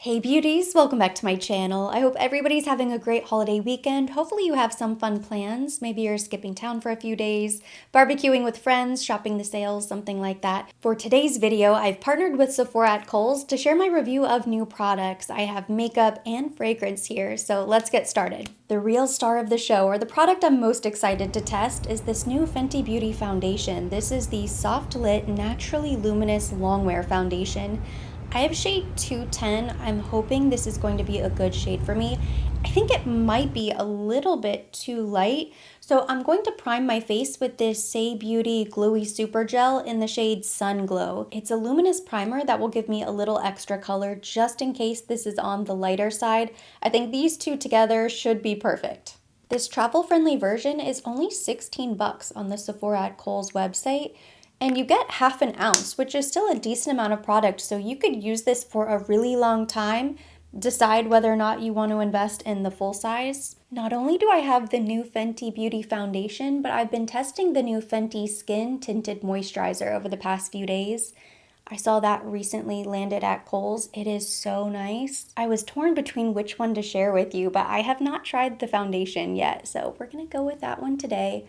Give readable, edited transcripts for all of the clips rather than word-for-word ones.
Hey beauties, welcome back to my channel. I hope everybody's having a great holiday weekend. Hopefully you have some fun plans. Maybe you're skipping town for a few days, barbecuing with friends, shopping the sales, something like that. For today's video, I've partnered with Sephora at Kohl's to share my review of new products. I have makeup and fragrance here, so let's get started. The real star of the show, or the product I'm most excited to test, is this new Fenty Beauty foundation. This is the Soft Lit Naturally Luminous Longwear Foundation. I have shade 210. I'm hoping this is going to be a good shade for me. I think it might be a little bit too light, so I'm going to prime my face with this Say Beauty Glowy Super Gel in the shade Sun Glow. It's a luminous primer that will give me a little extra color just in case this is on the lighter side. I think these two together should be perfect. This travel-friendly version is only 16 bucks on the Sephora at Kohl's website. And you get half an ounce, which is still a decent amount of product, so you could use this for a really long time, decide whether or not you want to invest in the full size. Not only do I have the new Fenty Beauty foundation, but I've been testing the new Fenty Skin Tinted Moisturizer over the past few days. I saw that recently landed at Kohl's. It is so nice. I was torn between which one to share with you, but I have not tried the foundation yet, so we're gonna go with that one today.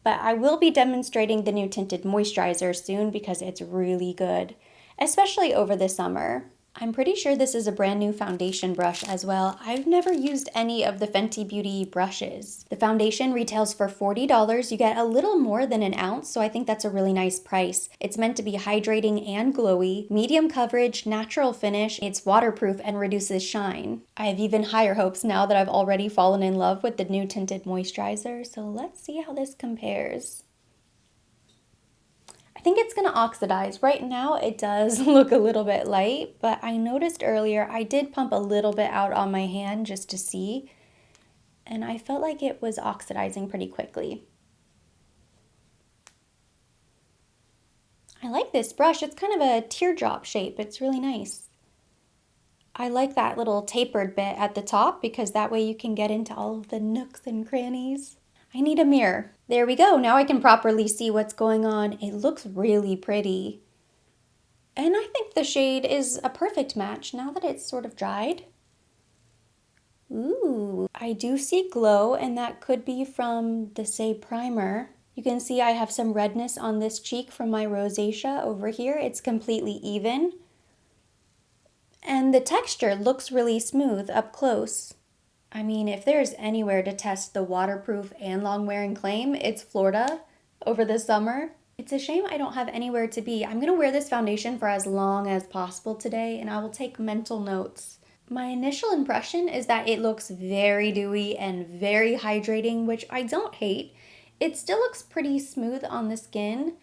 But I will be demonstrating the new tinted moisturizer soon because it's really good, especially over the summer. I'm pretty sure this is a brand new foundation brush as well. I've never used any of the Fenty Beauty brushes. The foundation retails for $40. You get a little more than an ounce, so I think that's a really nice price. It's meant to be hydrating and glowy, medium coverage, natural finish. It's waterproof and reduces shine. I have even higher hopes now that I've already fallen in love with the new tinted moisturizer, so let's see how this compares. I think it's gonna oxidize. Right now it does look a little bit light, but I noticed earlier I did pump a little bit out on my hand just to see, and I felt like it was oxidizing pretty quickly. I like this brush. It's kind of a teardrop shape. It's really nice. I like that little tapered bit at the top because that way you can get into all of the nooks and crannies. I need a mirror. There we go. Now I can properly see what's going on. It looks really pretty. And I think the shade is a perfect match now that it's sort of dried. Ooh, I do see glow, and that could be from the Say primer. You can see I have some redness on this cheek from my rosacea over here. It's completely even. And the texture looks really smooth up close. I mean, if there's anywhere to test the waterproof and long-wearing claim, it's Florida over the summer. It's a shame I don't have anywhere to be. I'm gonna wear this foundation for as long as possible today, and I will take mental notes. My initial impression is that it looks very dewy and very hydrating, which I don't hate. It still looks pretty smooth on the skin,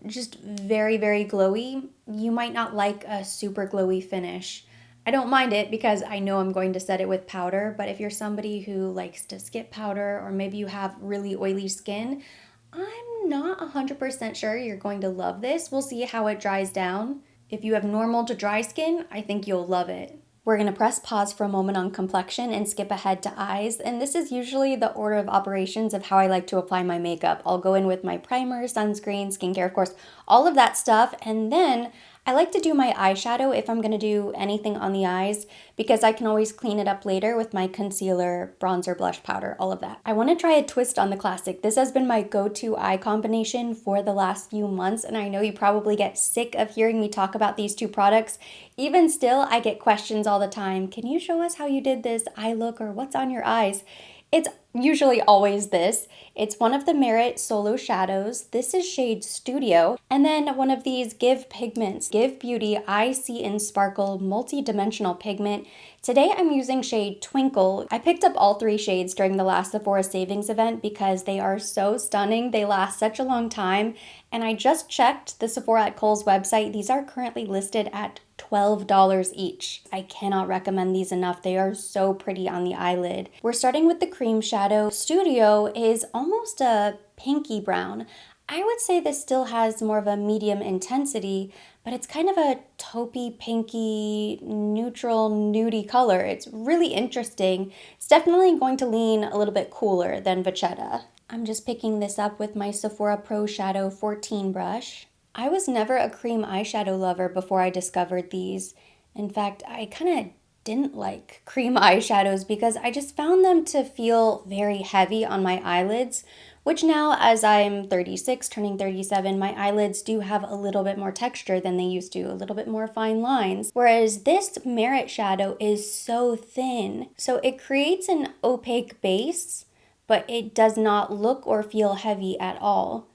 just very, very glowy. You might not like a super glowy finish. I don't mind it because I know I'm going to set it with powder, but if you're somebody who likes to skip powder or maybe you have really oily skin, I'm not 100% sure you're going to love this. We'll see how it dries down. If you have normal to dry skin, I think you'll love it. We're going to press pause for a moment on complexion and skip ahead to eyes, and this is usually the order of operations of how I like to apply my makeup. I'll go in with my primer, sunscreen, skincare, of course, all of that stuff, and then I like to do my eyeshadow if I'm going to do anything on the eyes because I can always clean it up later with my concealer, bronzer, blush powder, all of that. I want to try a twist on the classic. This has been my go-to eye combination for the last few months, and I know you probably get sick of hearing me talk about these two products. Even still, I get questions all the time. Can you show us how you did this eye look or what's on your eyes? It's usually always this. It's one of the Merit Solo Shadows. This is shade Studio. And then one of these Give Pigments, Give Beauty I See in Sparkle Multi-Dimensional Pigment. Today I'm using shade Twinkle. I picked up all three shades during the last Sephora Savings event because they are so stunning. They last such a long time. And I just checked the Sephora at Kohl's website. These are currently listed at $12 each. I cannot recommend these enough. They are so pretty on the eyelid. We're starting with the cream shadow. Studio is almost a pinky brown. I would say this still has more of a medium intensity, but it's kind of a taupey, pinky, neutral, nudie color. It's really interesting. It's definitely going to lean a little bit cooler than Vachetta. I'm just picking this up with my Sephora Pro Shadow 14 brush. I was never a cream eyeshadow lover before I discovered these. In fact, I kind of didn't like cream eyeshadows because I just found them to feel very heavy on my eyelids, which now as I'm 36, turning 37, my eyelids do have a little bit more texture than they used to, a little bit more fine lines. Whereas this Merit shadow is so thin, so it creates an opaque base, but it does not look or feel heavy at all.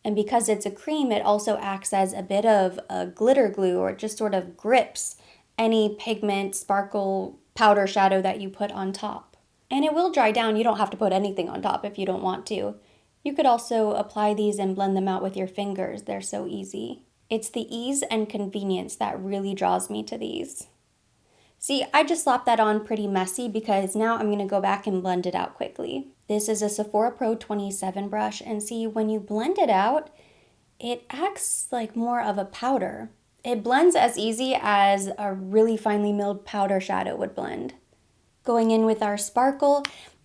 And because it's a cream, it also acts as a bit of a glitter glue, or it just sort of grips any pigment, sparkle, powder shadow that you put on top. And it will dry down. You don't have to put anything on top if you don't want to. You could also apply these and blend them out with your fingers. They're so easy. It's the ease and convenience that really draws me to these. See, I just slapped that on pretty messy because now I'm going to go back and blend it out quickly. This is a Sephora Pro 27 brush, and see, when you blend it out, it acts like more of a powder. It blends as easy as a really finely milled powder shadow would blend. Going in with our sparkle,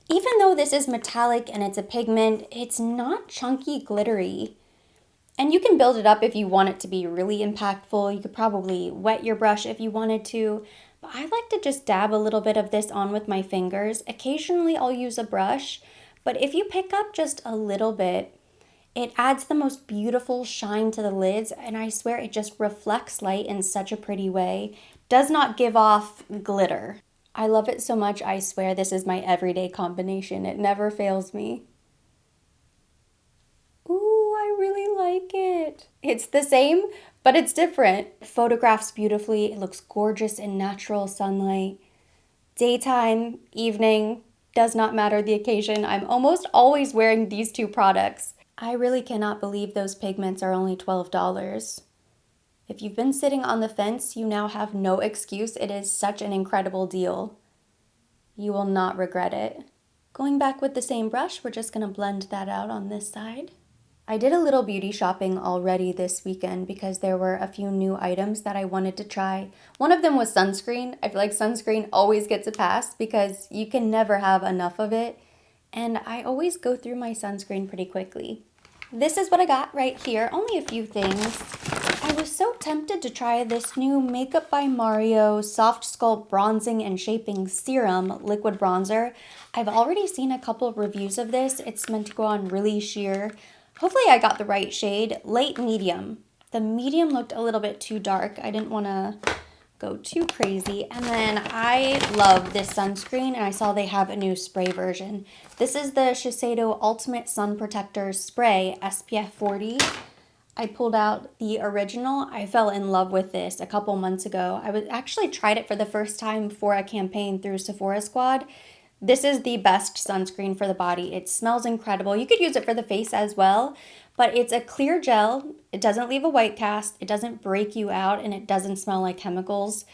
even though this is metallic and it's a pigment, it's not chunky glittery. And you can build it up if you want it to be really impactful. You could probably wet your brush if you wanted to. But I like to just dab a little bit of this on with my fingers. Occasionally I'll use a brush, but if you pick up just a little bit, it adds the most beautiful shine to the lids, and I swear it just reflects light in such a pretty way. Does not give off glitter. I love it so much, I swear this is my everyday combination. It never fails me. Ooh, I really like it. It's the same, but it's different. It photographs beautifully. It looks gorgeous in natural sunlight. Daytime, evening, does not matter the occasion. I'm almost always wearing these two products. I really cannot believe those pigments are only $12. If you've been sitting on the fence, you now have no excuse. It is such an incredible deal. You will not regret it. Going back with the same brush, we're just going to blend that out on this side. I did a little beauty shopping already this weekend because there were a few new items that I wanted to try. One of them was sunscreen. I feel like sunscreen always gets a pass because you can never have enough of it. And I always go through my sunscreen pretty quickly. This is what I got right here, only a few things. I was so tempted to try this new Makeup by Mario Soft Sculpt Bronzing and Shaping Serum Liquid Bronzer. I've already seen a couple of reviews of this. It's meant to go on really sheer. Hopefully I got the right shade, light medium. The medium looked a little bit too dark. I didn't want to go too crazy. And then I love this sunscreen, and I saw they have a new spray version. This is the Shiseido Ultimate Sun Protector Spray SPF 40. I pulled out the original. I fell in love with this a couple months ago. I actually tried it for the first time for a campaign through Sephora Squad. This is the best sunscreen for the body. It smells incredible. You could use it for the face as well, but it's a clear gel. It doesn't leave a white cast. It doesn't break you out, and it doesn't smell like chemicals.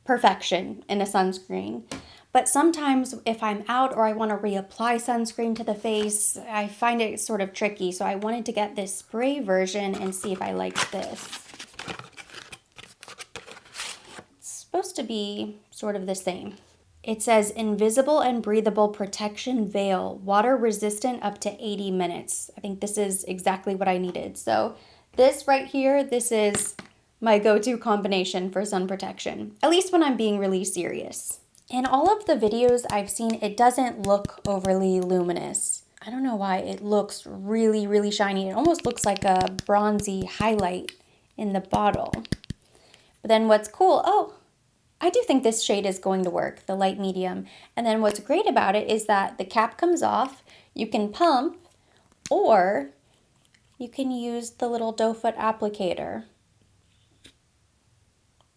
Perfection in a sunscreen. But sometimes if I'm out or I want to reapply sunscreen to the face, I find it sort of tricky. So I wanted to get this spray version and see if I liked this. It's supposed to be sort of the same. It says invisible and breathable protection veil, water resistant up to 80 minutes. I think this is exactly what I needed. So this right here, this is my go-to combination for sun protection, at least when I'm being really serious. In all of the videos I've seen, it doesn't look overly luminous. I don't know why. It looks really, really shiny. It almost looks like a bronzy highlight in the bottle. But then what's cool, I do think this shade is going to work, the light medium. And then what's great about it is that the cap comes off, you can pump, or you can use the little doe foot applicator.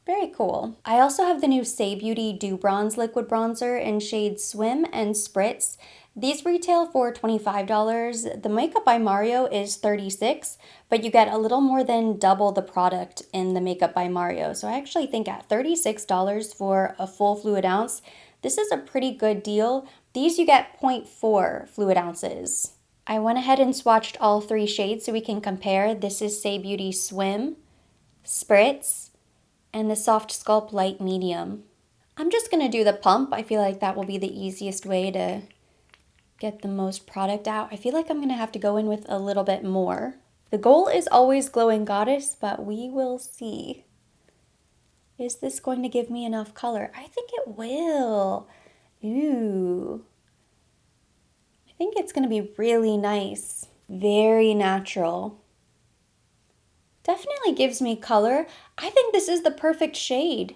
Very cool. I also have the new Say Beauty Dew Bronze Liquid Bronzer in shades Swim and Spritz. These retail for $25. The Makeup by Mario is $36, but you get a little more than double the product in the Makeup by Mario. So I actually think at $36 for a full fluid ounce, this is a pretty good deal. These you get 0.4 fluid ounces. I went ahead and swatched all three shades so we can compare. This is Say Beauty Swim, Spritz, and the Soft Sculpt Light Medium. I'm just gonna do the pump. I feel like that will be the easiest way to get the most product out. I feel like I'm gonna have to go in with a little bit more. The goal is always Glowing Goddess, but we will see. Is this going to give me enough color? I think it will. Ooh. I think it's going to be really nice. Very natural. Definitely gives me color. I think this is the perfect shade.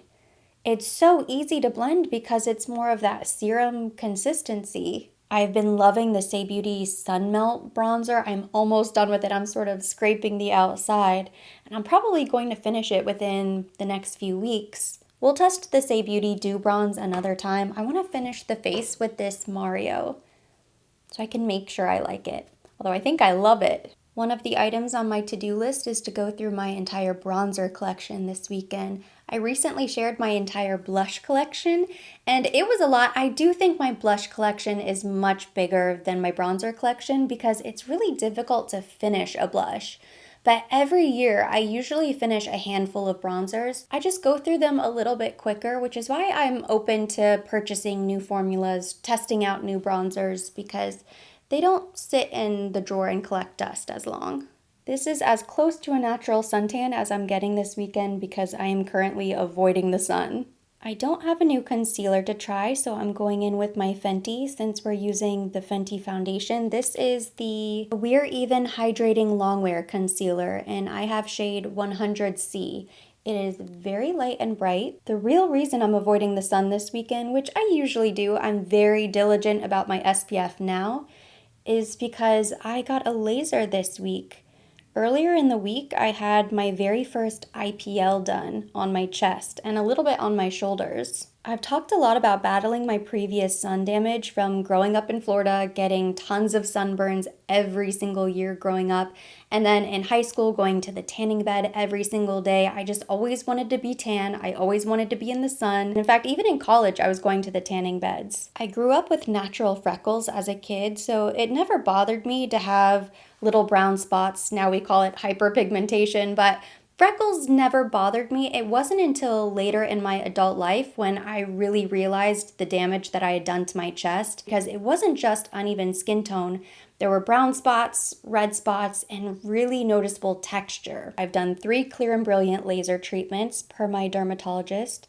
It's so easy to blend because it's more of that serum consistency. I've been loving the Say Beauty Sun Melt bronzer. I'm almost done with it. I'm sort of scraping the outside, and I'm probably going to finish it within the next few weeks. We'll test the Say Beauty Dew Bronze another time. I want to finish the face with this Mario so I can make sure I like it. Although I think I love it. One of the items on my to-do list is to go through my entire bronzer collection this weekend. I recently shared my entire blush collection, and it was a lot. I do think my blush collection is much bigger than my bronzer collection because it's really difficult to finish a blush. But every year, I usually finish a handful of bronzers. I just go through them a little bit quicker, which is why I'm open to purchasing new formulas, testing out new bronzers, because they don't sit in the drawer and collect dust as long. This is as close to a natural suntan as I'm getting this weekend because I am currently avoiding the sun. I don't have a new concealer to try, so I'm going in with my Fenty since we're using the Fenty foundation. This is the We're Even Hydrating Longwear Concealer, and I have shade 100C. It is very light and bright. The real reason I'm avoiding the sun this weekend, which I usually do, I'm very diligent about my SPF now, is because I got a laser this week. Earlier in the week, I had my very first IPL done on my chest and a little bit on my shoulders. I've talked a lot about battling my previous sun damage from growing up in Florida, getting tons of sunburns every single year growing up, and then in high school going to the tanning bed every single day. I just always wanted to be tan. I always wanted to be in the sun. In fact, even in college, I was going to the tanning beds. I grew up with natural freckles as a kid, so it never bothered me to have little brown spots. Now we call it hyperpigmentation, but freckles never bothered me. It wasn't until later in my adult life when I really realized the damage that I had done to my chest, because it wasn't just uneven skin tone. There were brown spots, red spots, and really noticeable texture. I've done 3 Clear and Brilliant laser treatments per my dermatologist.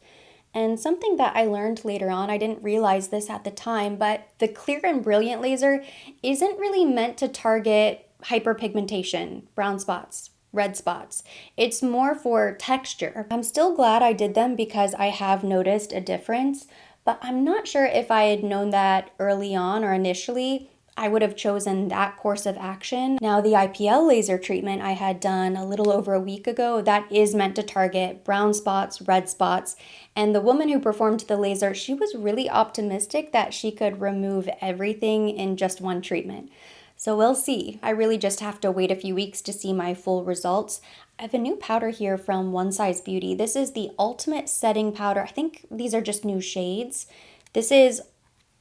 And something that I learned later on, I didn't realize this at the time, but the Clear and Brilliant laser isn't really meant to target hyperpigmentation, brown spots, red spots. It's more for texture. I'm still glad I did them because I have noticed a difference, but I'm not sure if I had known that early on or initially, I would have chosen that course of action. Now, the IPL laser treatment I had done a little over a week ago, that is meant to target brown spots, red spots, and the woman who performed the laser, she was really optimistic that she could remove everything in just one treatment. So we'll see. I really just have to wait a few weeks to see my full results. I have a new powder here from One Size Beauty. This is the Ultimate Setting Powder. I think these are just new shades. This is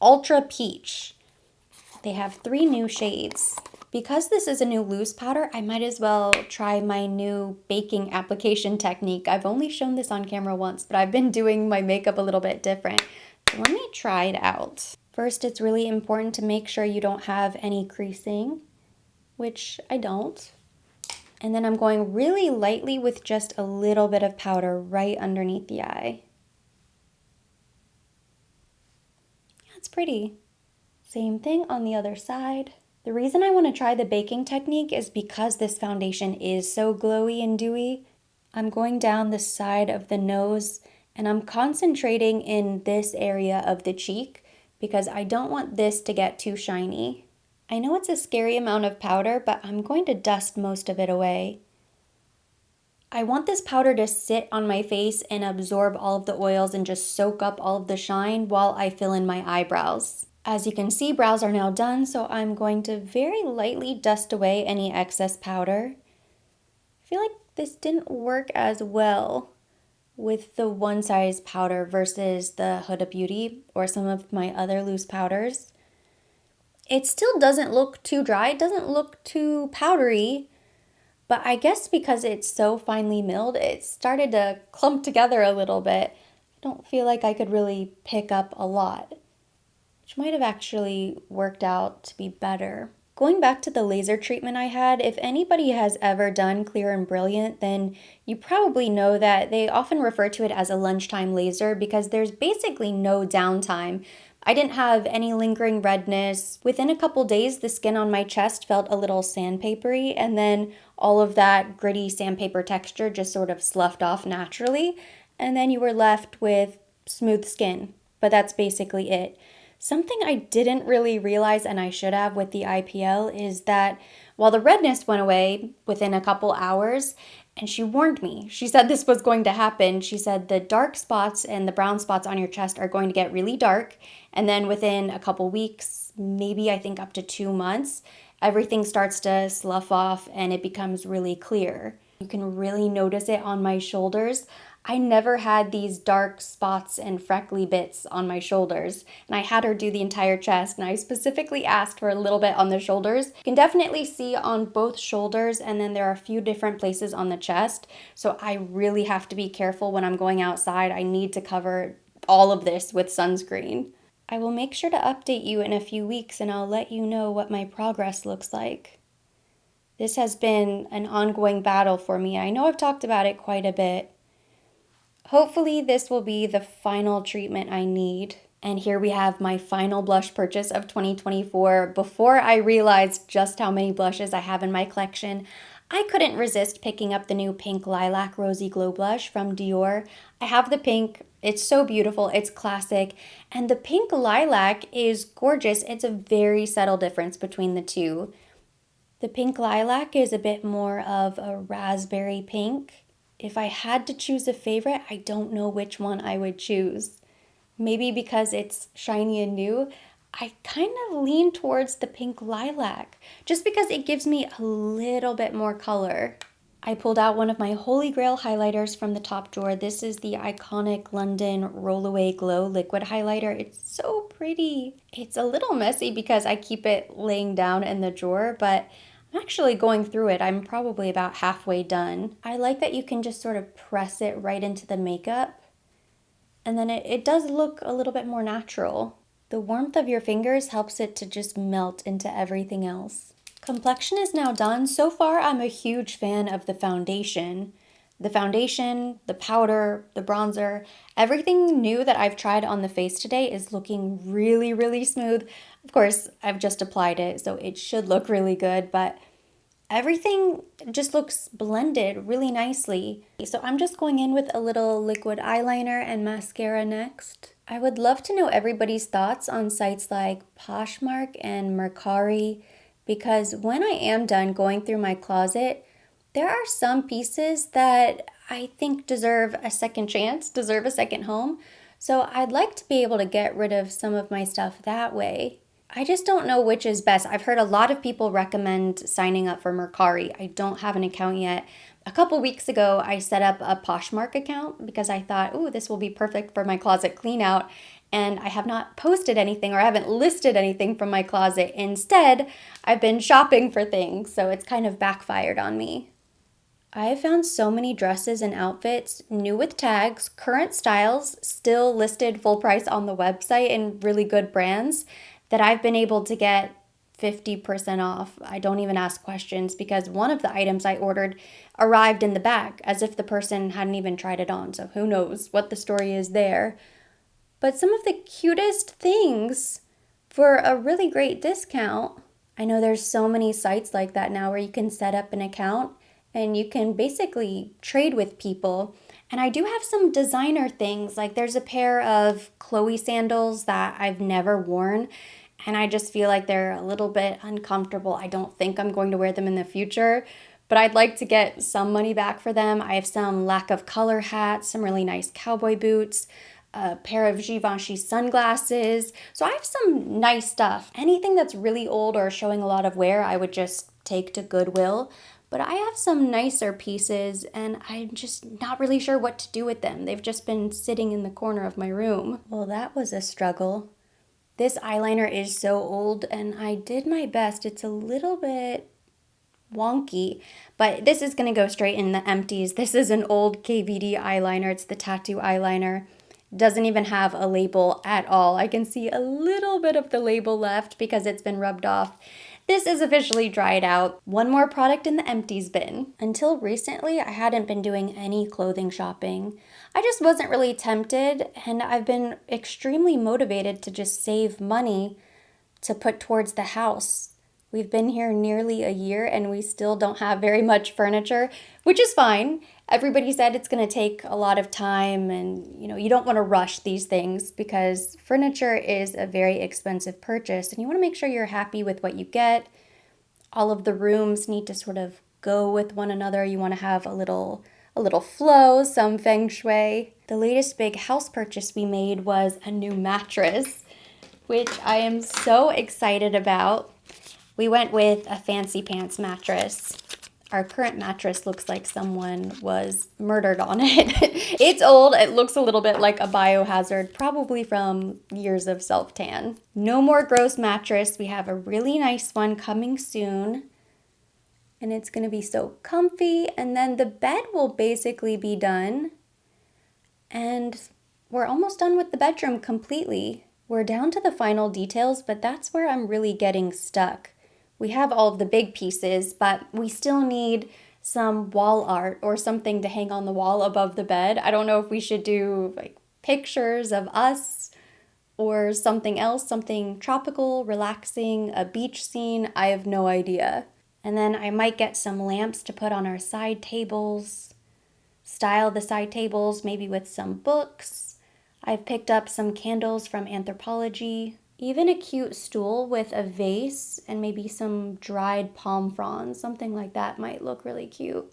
Ultra Peach. They have 3 new shades. Because this is a new loose powder, I might as well try my new baking application technique. I've only shown this on camera once, but I've been doing my makeup a little bit different. So let me try it out. First, it's really important to make sure you don't have any creasing, which I don't. And then I'm going really lightly with just a little bit of powder right underneath the eye. That's pretty. Same thing on the other side. The reason I want to try the baking technique is because this foundation is so glowy and dewy. I'm going down the side of the nose and I'm concentrating in this area of the cheek because I don't want this to get too shiny. I know it's a scary amount of powder, but I'm going to dust most of it away. I want this powder to sit on my face and absorb all of the oils and just soak up all of the shine while I fill in my eyebrows. As you can see, brows are now done, so I'm going to very lightly dust away any excess powder. I feel like this didn't work as well with the One Size powder versus the Huda Beauty or some of my other loose powders. It still doesn't look too dry, it doesn't look too powdery, but I guess because it's so finely milled, it started to clump together a little bit. I don't feel like I could really pick up a lot, which might have actually worked out to be better. Going back to the laser treatment I had, if anybody has ever done Clear and Brilliant, then you probably know that they often refer to it as a lunchtime laser because there's basically no downtime. I didn't have any lingering redness. Within a couple days, the skin on my chest felt a little sandpapery, and then all of that gritty sandpaper texture just sort of sloughed off naturally, and then you were left with smooth skin. But that's basically it. Something I didn't really realize, and I should have with the IPL, is that while the redness went away within a couple hours, and she warned me, she said this was going to happen. She said the dark spots and the brown spots on your chest are going to get really dark, and then within a couple weeks, maybe I think up to 2 months, everything starts to slough off and it becomes really clear. You can really notice it on my shoulders. I never had these dark spots and freckly bits on my shoulders, and I had her do the entire chest, and I specifically asked for a little bit on the shoulders. You can definitely see on both shoulders, and then there are a few different places on the chest, so I really have to be careful when I'm going outside. I need to cover all of this with sunscreen. I will make sure to update you in a few weeks, and I'll let you know what my progress looks like. This has been an ongoing battle for me. I know I've talked about it quite a bit. Hopefully this will be the final treatment I need. And here we have my final blush purchase of 2024. Before I realized just how many blushes I have in my collection, I couldn't resist picking up the new Pink Lilac Rosy Glow Blush from Dior. I have the pink. It's so beautiful. It's classic. And the Pink Lilac is gorgeous. It's a very subtle difference between the two. The Pink Lilac is a bit more of a raspberry pink. If I had to choose a favorite, I don't know which one I would choose. Maybe because it's shiny and new, I kind of lean towards the Pink Lilac, just because it gives me a little bit more color. I pulled out one of my Holy Grail highlighters from the top drawer. This is the iconic London Rollaway Glow liquid highlighter. It's so pretty. It's a little messy because I keep it laying down in the drawer, but I'm actually going through it. I'm probably about halfway done. I like that you can just sort of press it right into the makeup, and then it does look a little bit more natural. The warmth of your fingers helps it to just melt into everything else. Complexion is now done. So far, I'm a huge fan of the foundation. The foundation, the powder, the bronzer, everything new that I've tried on the face today is looking really, really smooth. Of course, I've just applied it, so it should look really good, but everything just looks blended really nicely. So I'm just going in with a little liquid eyeliner and mascara next. I would love to know everybody's thoughts on sites like Poshmark and Mercari, because when I am done going through my closet, there are some pieces that I think deserve a second chance, deserve a second home. So I'd like to be able to get rid of some of my stuff that way. I just don't know which is best. I've heard a lot of people recommend signing up for Mercari. I don't have an account yet. A couple weeks ago, I set up a Poshmark account because I thought, ooh, this will be perfect for my closet clean out. And I have not posted anything, or I haven't listed anything from my closet. Instead, I've been shopping for things, so it's kind of backfired on me. I have found so many dresses and outfits, new with tags, current styles, still listed full price on the website and really good brands, that I've been able to get 50% off. I don't even ask questions because one of the items I ordered arrived in the bag as if the person hadn't even tried it on. So who knows what the story is there. But some of the cutest things for a really great discount. I know there's so many sites like that now where you can set up an account and you can basically trade with people. And I do have some designer things, like there's a pair of Chloe sandals that I've never worn, and I just feel like they're a little bit uncomfortable. I don't think I'm going to wear them in the future, but I'd like to get some money back for them. I have some lack of color hats, some really nice cowboy boots, a pair of Givenchy sunglasses. So I have some nice stuff. Anything that's really old or showing a lot of wear, I would just take to Goodwill. But I have some nicer pieces and I'm just not really sure what to do with them. They've just been sitting in the corner of my room. Well, that was a struggle. This eyeliner is so old and I did my best. It's a little bit wonky, but this is gonna go straight in the empties. This is an old KVD eyeliner. It's the tattoo eyeliner. Doesn't even have a label at all. I can see a little bit of the label left because it's been rubbed off. This is officially dried out. One more product in the empties bin. Until recently, I hadn't been doing any clothing shopping. I just wasn't really tempted, and I've been extremely motivated to just save money to put towards the house. We've been here nearly a year and we still don't have very much furniture, which is fine. Everybody said it's going to take a lot of time and you don't want to rush these things because furniture is a very expensive purchase and you want to make sure you're happy with what you get. All of the rooms need to sort of go with one another. You want to have a little flow, some feng shui. The latest big house purchase we made was a new mattress, which I am so excited about. We went with a fancy pants mattress. Our current mattress looks like someone was murdered on it. It's old, it looks a little bit like a biohazard, probably from years of self-tan. No more gross mattress, we have a really nice one coming soon. And it's gonna be so comfy, and then the bed will basically be done. And we're almost done with the bedroom completely. We're down to the final details, but that's where I'm really getting stuck. We have all of the big pieces, but we still need some wall art or something to hang on the wall above the bed. I don't know if we should do like pictures of us or something else, something tropical, relaxing, a beach scene. I have no idea. And then I might get some lamps to put on our side tables, style the side tables maybe with some books. I've picked up some candles from Anthropologie. Even a cute stool with a vase and maybe some dried palm fronds, something like that might look really cute.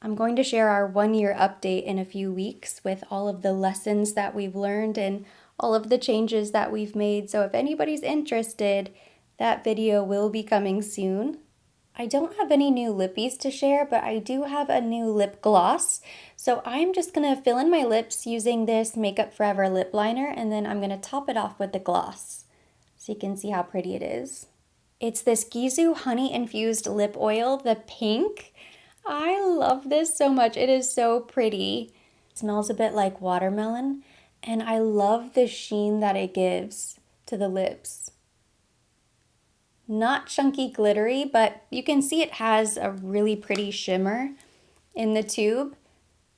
I'm going to share our 1-year update in a few weeks with all of the lessons that we've learned and all of the changes that we've made. So if anybody's interested, that video will be coming soon. I don't have any new lippies to share, but I do have a new lip gloss. So I'm just going to fill in my lips using this Makeup Forever lip liner, and then I'm going to top it off with the gloss so you can see how pretty it is. It's this Gizu honey infused lip oil, the pink. I love this so much. It is so pretty. It smells a bit like watermelon, and I love the sheen that it gives to the lips. Not chunky glittery, but you can see it has a really pretty shimmer in the tube.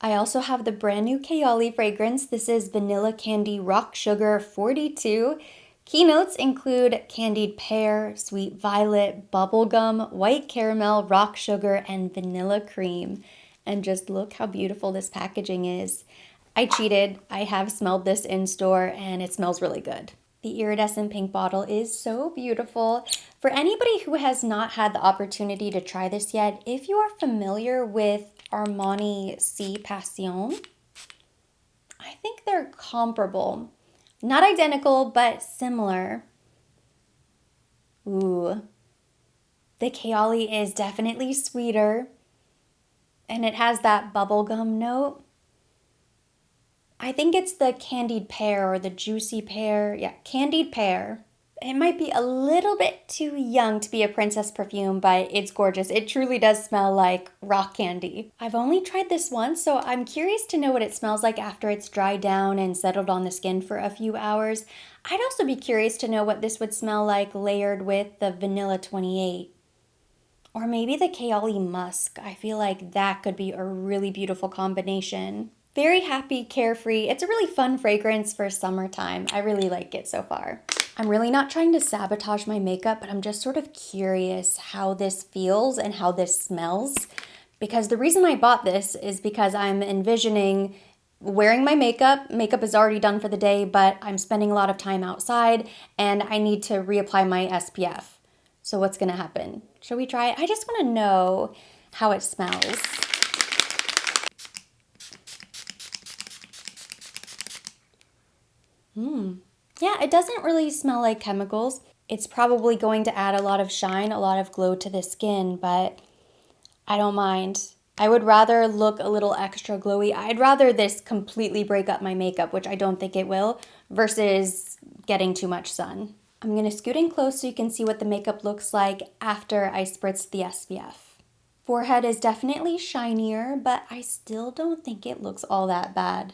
I also have the brand new Kayali fragrance. This is Vanilla Candy Rock Sugar 42. Keynotes include candied pear, sweet violet, bubblegum, white caramel, rock sugar, and vanilla cream. And just look how beautiful this packaging is. I cheated. I have smelled this in store and it smells really good. The iridescent pink bottle is so beautiful. For anybody who has not had the opportunity to try this yet, if you are familiar with Armani C Passion, I think they're comparable. Not identical, but similar. Ooh. The Kayali is definitely sweeter, and it has that bubblegum note. I think it's the candied pear or the juicy pear. Yeah, candied pear. It might be a little bit too young to be a princess perfume, but it's gorgeous. It truly does smell like rock candy. I've only tried this once, so I'm curious to know what it smells like after it's dried down and settled on the skin for a few hours. I'd also be curious to know what this would smell like layered with the Vanilla 28. Or maybe the Kayali Musk. I feel like that could be a really beautiful combination. Very happy, carefree. It's a really fun fragrance for summertime. I really like it so far. I'm really not trying to sabotage my makeup, but I'm just sort of curious how this feels and how this smells. Because the reason I bought this is because I'm envisioning wearing my makeup. Makeup is already done for the day, but I'm spending a lot of time outside and I need to reapply my SPF. So what's gonna happen? Should we try it? I just wanna know how it smells. Yeah, it doesn't really smell like chemicals. It's probably going to add a lot of shine, a lot of glow to the skin, but I don't mind. I would rather look a little extra glowy. I'd rather this completely break up my makeup, which I don't think it will, versus getting too much sun. I'm gonna scoot in close so you can see what the makeup looks like after I spritz the SPF. Forehead is definitely shinier, but I still don't think it looks all that bad.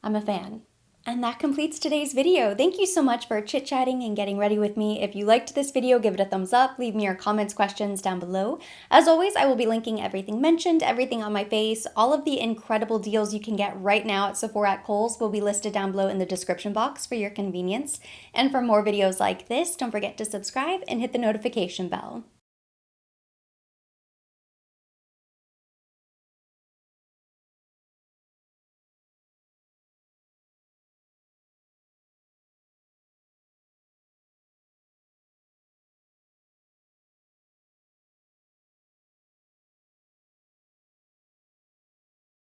I'm a fan. And that completes today's video. Thank you so much for chit-chatting and getting ready with me. If you liked this video, give it a thumbs up. Leave me your comments, questions down below. As always, I will be linking everything mentioned, everything on my face. All of the incredible deals you can get right now at Sephora at Kohl's will be listed down below in the description box for your convenience. And for more videos like this, don't forget to subscribe and hit the notification bell.